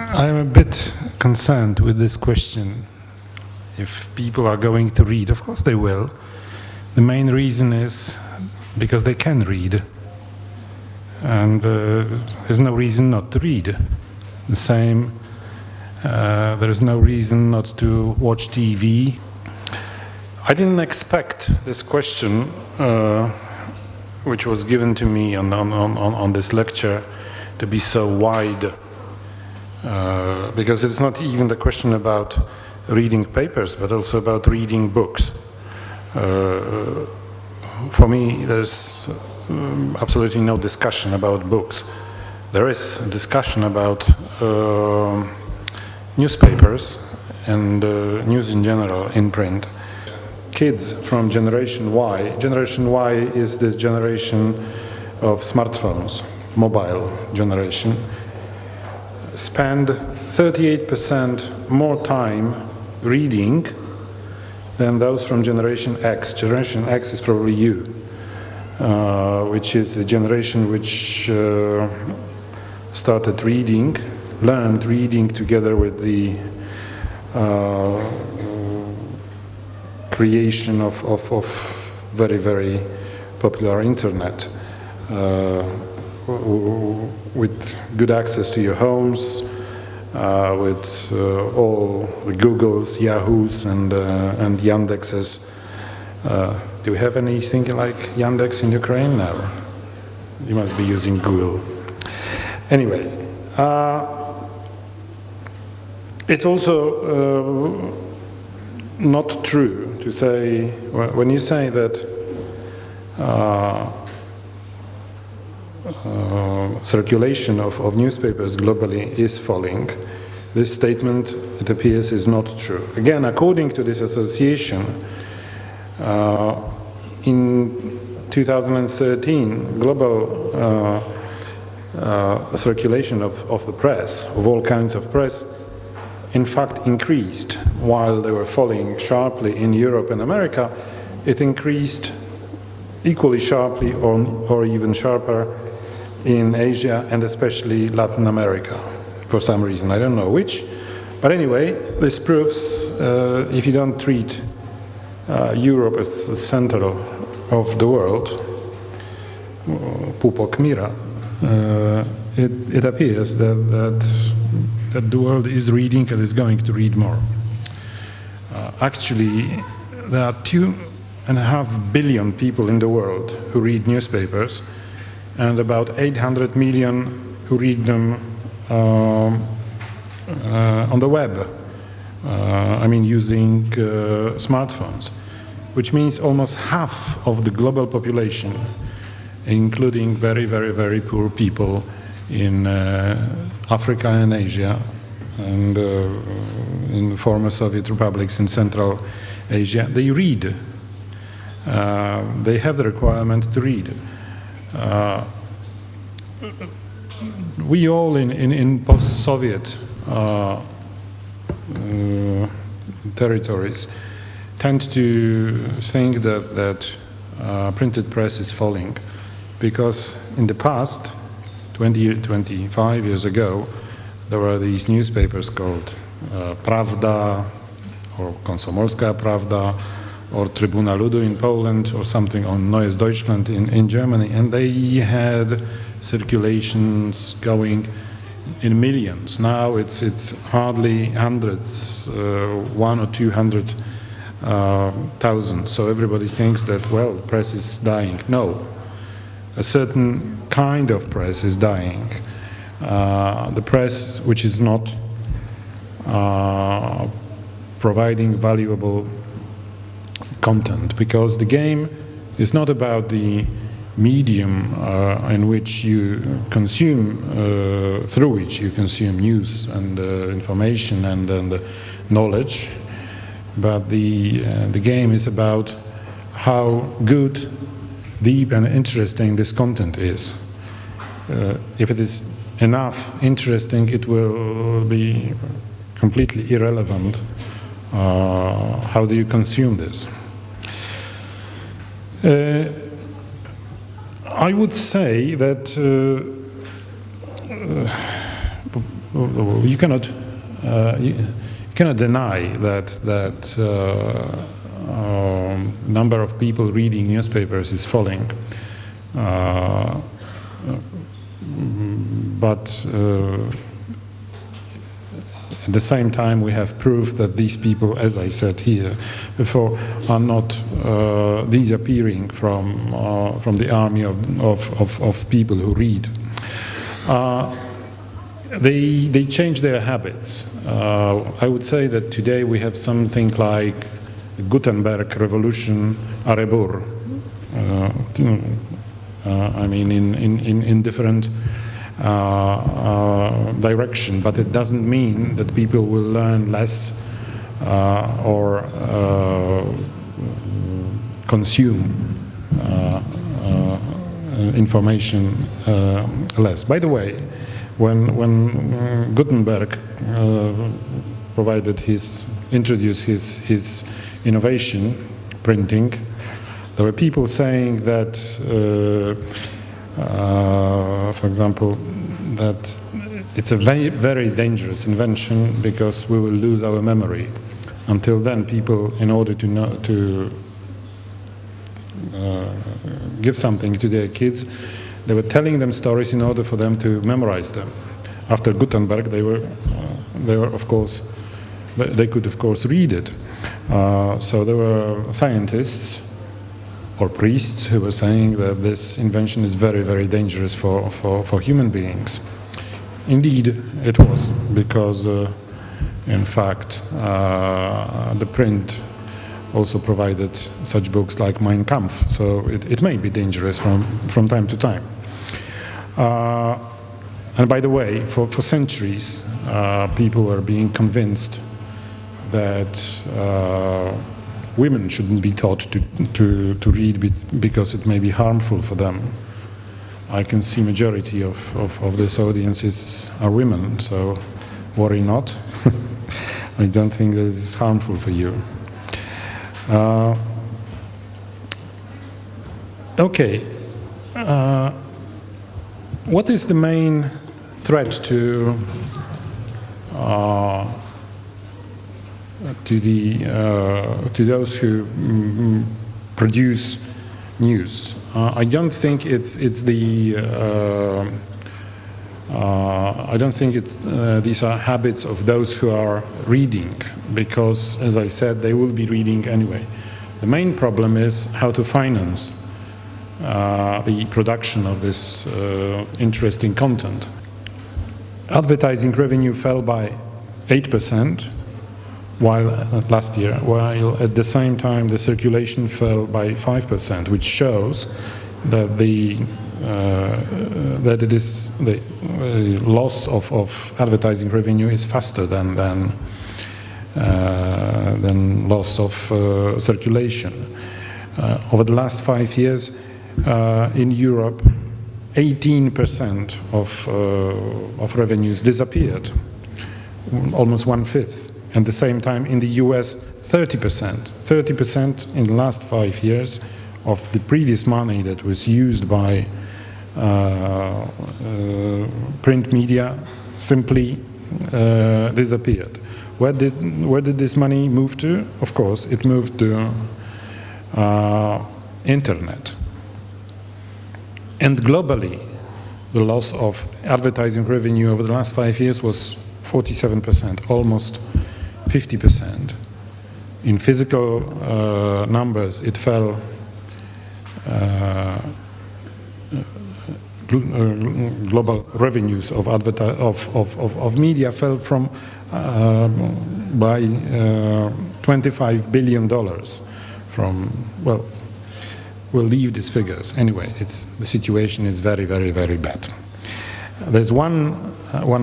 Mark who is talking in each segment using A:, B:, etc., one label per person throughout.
A: I'm a bit concerned with this question. If people are going to read, of course they will. The main reason is because they can read. And there's no reason not to read. The same, there is no reason not to watch TV. I didn't expect this question, which was given to me on this lecture, to be so wide. Because it's not even the question about reading papers, but also about reading books. For me, there's absolutely no discussion about books. There is a discussion about newspapers and news in general in print. Kids from Generation Y is this generation of smartphones, mobile generation, spend 38% more time reading than those from Generation X. Generation X is probably you, which is the generation which started reading, learned reading together with the creation of very, very popular internet, with good access to your homes, with all the Googles, Yahoos, and Yandexes. Do we have anything like Yandex in Ukraine now? You must be using Google. Anyway, it's also not true to say, when you say that circulation of newspapers globally is falling, this statement, it appears, is not true. Again, according to this association, in 2013, global circulation of the press, of all kinds of press, in fact increased. While they were falling sharply in Europe and America, it increased equally sharply or even sharper in Asia and especially Latin America, for some reason, I don't know which. But anyway, this proves if you don't treat Europe as the center of the world, pupok mira, it appears that the world is reading and is going to read more. Actually, there are 2.5 billion people in the world who read newspapers, and about 800 million who read them on the web, I mean using smartphones, which means almost half of the global population, including very, very, very poor people in Africa and Asia, and in former Soviet republics in Central Asia, they read. They have the requirement to read. We all in post-Soviet territories tend to think that printed press is falling, because in the past, 25 years ago, there were these newspapers called Prawda, or Komsomolska Prawda, or Trybuna Ludu in Poland, or something on Neues Deutschland in Germany, and they had circulations going in millions. Now it's hardly hundreds, 1 or 200 thousand. So everybody thinks that, well, the press is dying. No, a certain kind of press is dying. The press which is not providing valuable content, because the game is not about the medium in which you consume, through which you consume news and information and knowledge, but the game is about how good, deep and interesting this content is. If it is enough interesting, it will be completely irrelevant how do you consume this. I would say that you cannot deny that number of people reading newspapers is falling, but at the same time we have proof that these people, as I said here before, are not disappearing from the army of people who read. They change their habits. I would say that today we have something like the Gutenberg revolution à rebours. I mean, in different direction, but it doesn't mean that people will learn less or consume information less. By the way, when Gutenberg introduced his innovation, printing, there were people saying that, for example, that it's a very, very dangerous invention because we will lose our memory. Until then, people, in order to give something to their kids, they were telling them stories in order for them to memorize them. After Gutenberg, they were of course, they could of course read it. So there were scientists or priests who were saying that this invention is very, very dangerous for human beings. Indeed, it was, because in fact the print also provided such books like Mein Kampf, so it may be dangerous from time to time. And by the way, for centuries, people were being convinced that women shouldn't be taught to read because it may be harmful for them. I can see majority of this audience are women, so worry not. I don't think that it's harmful for you. Okay. What is the main threat to those who produce news? I don't think it's the. I don't think these are habits of those who are reading, because, as I said, they will be reading anyway. The main problem is how to finance the production of this interesting content. Advertising revenue fell by 8% last year, while at the same time the circulation fell by 5%, which shows that the loss of advertising revenue is faster than loss of circulation. Over the last 5 years, in Europe, 18% of revenues disappeared, almost 1/5. At the same time, in the US, 30%. 30% in the last 5 years of the previous money that was used by print media simply disappeared. Where did this money move to? Of course, it moved to internet. And globally, the loss of advertising revenue over the last 5 years was 47%, almost 50%. In physical numbers, it fell. Global revenues of media fell from by $25 billion. From, well, we'll leave these figures anyway. The situation is very, very, very bad. There's one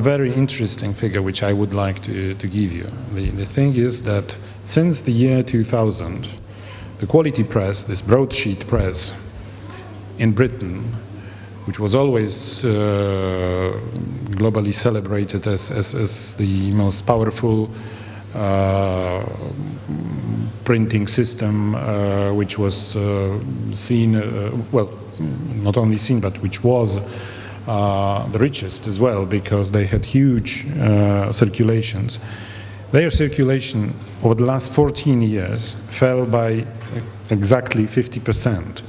A: very interesting figure which I would like to give you. The thing is that since the year 2000, the quality press, this broadsheet press in Britain, which was always globally celebrated as the most powerful printing system, which was seen, well, not only seen, but which was the richest as well, because they had huge circulations. Their circulation over the last 14 years fell by exactly 50%.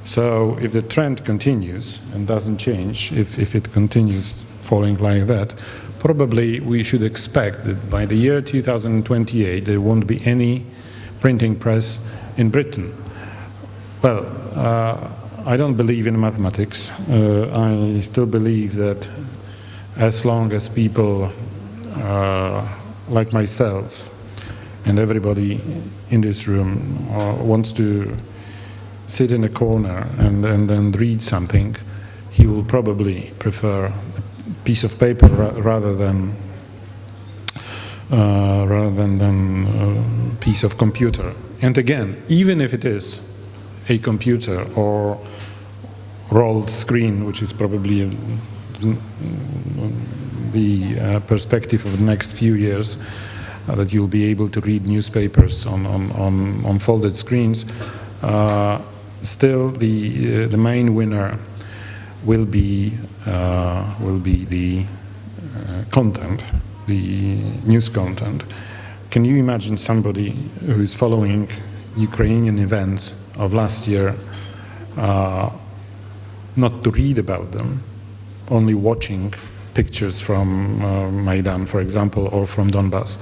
A: So if the trend continues and doesn't change, if it continues falling like that, probably we should expect that by the year 2028 there won't be any printing press in Britain. Well, I don't believe in mathematics. I still believe that as long as people like myself and everybody in this room wants to sit in a corner and read something, he will probably prefer a piece of paper rather than a piece of computer. And again, even if it is a computer or rolled screen, which is probably the perspective of the next few years, that you'll be able to read newspapers on folded screens, still the main winner will be the content, the news content. Can you imagine somebody who's following Ukrainian events of last year, not to read about them, only watching pictures from Maidan, for example, or from Donbass?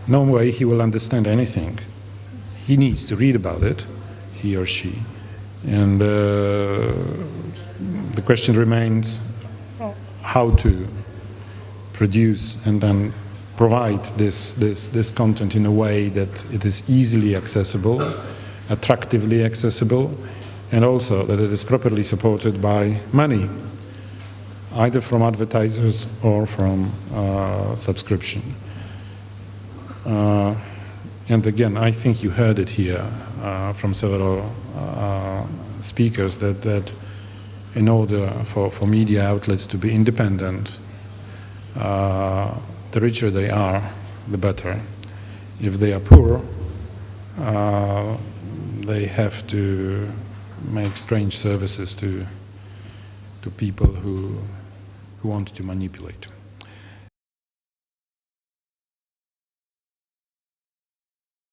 A: No way he will understand anything. He needs to read about it, he or she. And the question remains how to produce and then provide this content in a way that it is easily accessible, attractively accessible, and also that it is properly supported by money, either from advertisers or from subscription. And again, I think you heard it here from several speakers that in order for media outlets to be independent, the richer they are, the better. If they are poor, they have to make strange services to people who want to manipulate.